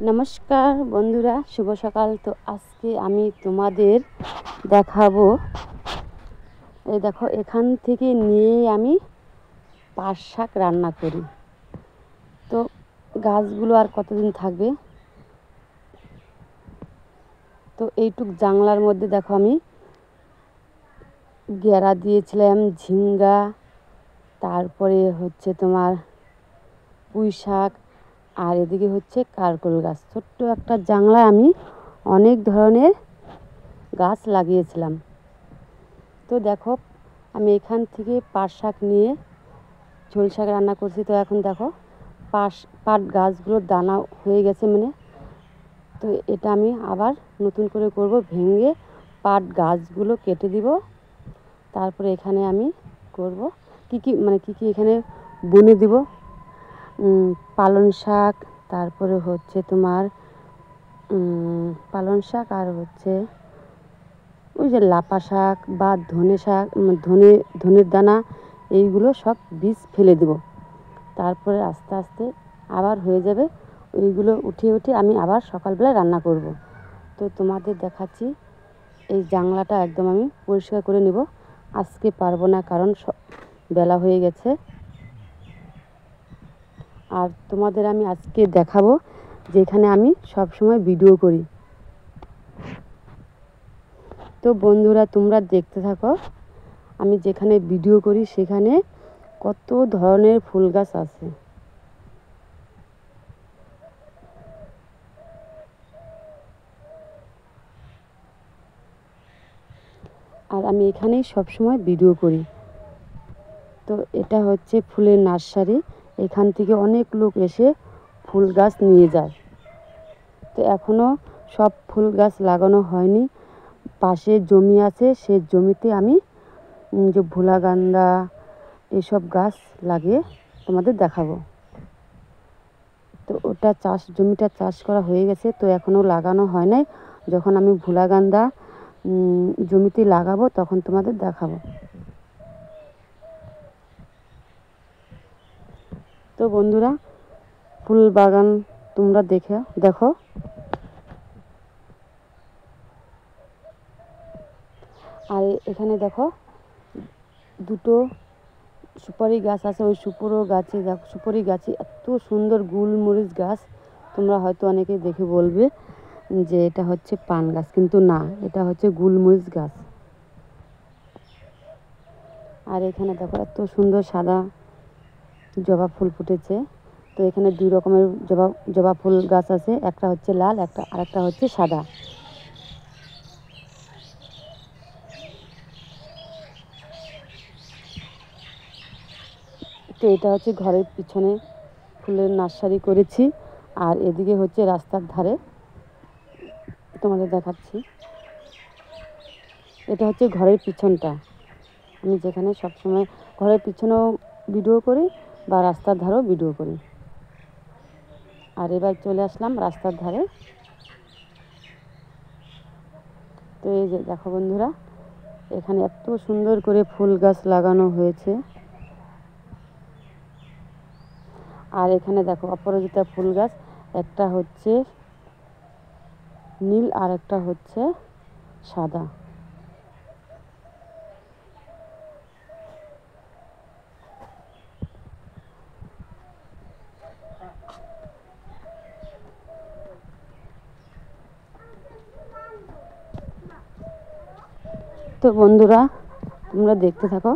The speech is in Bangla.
নমস্কার বন্ধুরা, শুভ সকাল। তো আজকে আমি তোমাদের দেখাবো, এই দেখো এখান থেকে নিয়ে আমি পাট শাক রান্না করি। তো গাছগুলো আর কতদিন থাকবে। তো এইটুক জাংলার মধ্যে দেখো আমি গেরা দিয়েছিলাম, ঝিঙ্গা, তারপরে হচ্ছে তোমার পুঁই শাক, আর এদিকে হচ্ছে কারকোল গাছ। ছোট্ট একটা জাংলায় আমি অনেক ধরনের গাছ লাগিয়েছিলাম। তো দেখো আমি এখান থেকে পাট শাক নিয়ে ঝোল শাক রান্না করছি। তো এখন দেখো পাট গাছগুলোর দানা হয়ে গেছে, তো এটা আমি আবার নতুন করে করব, ভেঙে পাট গাছগুলো কেটে দিব। তারপরে এখানে আমি করব কী কী এখানে বুনে দিব। পালং শাক, তারপরে হচ্ছে তোমার পালং শাক, আর হচ্ছে ওই যে লাপা শাক বা ধনে শাক, ধনের দানা, এইগুলো সব বীজ ফেলে দেব। তারপরে আস্তে আস্তে আবার হয়ে যাবে। ওইগুলো উঠিয়ে আমি আবার সকালবেলা রান্না করব। তো তোমাদের দেখাচ্ছি, এই জাংলাটা একদম আমি পরিষ্কার করে নেব। আজকে পারবো না, কারণ বেলা হয়ে গেছে। আর তোমাদের আমি আজকে দেখাবো যেখানে আমি সব সময় ভিডিও করি। তো বন্ধুরা, তোমরা দেখতে থাকো, আমি যেখানে ভিডিও করি সেখানে কত ধরনের ফুল গাছ আছে। আর আমি এখানেই সবসময় ভিডিও করি। তো এটা হচ্ছে ফুলের নার্সারি। এখান থেকে অনেক লোক এসে ফুল গাছ নিয়ে যায়। তো এখনও সব ফুল গাছ লাগানো হয়নি। পাশে জমি আছে, সে জমিতে আমি যে ভোলাগান্দা এসব গাছ লাগিয়ে তোমাদের দেখাবো। তো ওটা জমিটা চাষ করা হয়ে গেছে, তো এখনও লাগানো হয় নাই। যখন আমি ভোলাগান্দা জমিতে লাগাবো তখন তোমাদের দেখাবো। তো বন্ধুরা, ফুল বাগান তোমরা দেখো। আর এখানে দেখো দুটো সুপারি গাছ আছে। ওই সুপারি গাছে এত সুন্দর গুলমরিচ গাছ। তোমরা হয়তো অনেকে দেখে বলবে যে এটা হচ্ছে পান গাছ, কিন্তু না, এটা হচ্ছে গুলমরিচ গাছ। আর এখানে দেখো এত সুন্দর সাদা জবা ফুল ফুটেছে। তো এখানে দুই রকমের জবা ফুল গাছ আছে, একটা হচ্ছে লাল, আরেকটা হচ্ছে সাদা। তো এটা হচ্ছে ঘরের পিছনে ফুলের নার্সারি করেছি। আর এদিকে হচ্ছে রাস্তার ধারে, তোমাদের দেখাচ্ছি। এটা হচ্ছে ঘরের পিছনটা, আমি যেখানে সবসময় ঘরের পিছনেও ভিডিও করি বা রাস্তার ধারেও ভিডিও করি। আর এবার চলে আসলাম রাস্তার ধারে। তো এই যে দেখো বন্ধুরা, এখানে এত সুন্দর করে ফুল গাছ লাগানো হয়েছে। আর এখানে দেখো অপরাজিতা ফুল গাছ, একটা হচ্ছে নীল আর একটা হচ্ছে সাদা। তো বন্ধুরা, তোমরা দেখতে থাকো।